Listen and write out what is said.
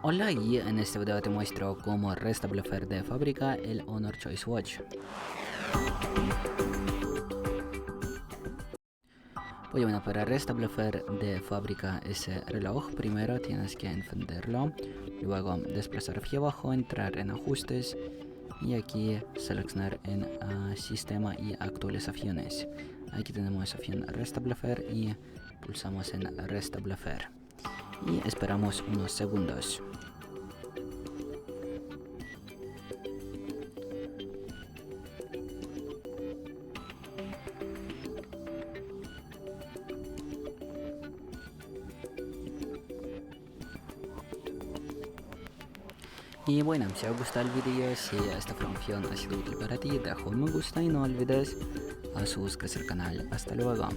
Hola, y en este video te muestro cómo restablecer de fábrica el Honor Choice Watch. Bueno, para restablecer de fábrica ese reloj, primero tienes que encenderlo, luego desplazar hacia abajo, entrar en ajustes y aquí seleccionar en sistema y actualizaciones. Aquí tenemos opción restablecer y pulsamos en restablecer y esperamos unos segundos. Y bueno, si os gusta el vídeo, si esta función ha sido útil para ti, deja un me gusta y no olvides suscribirse al canal. Hasta luego.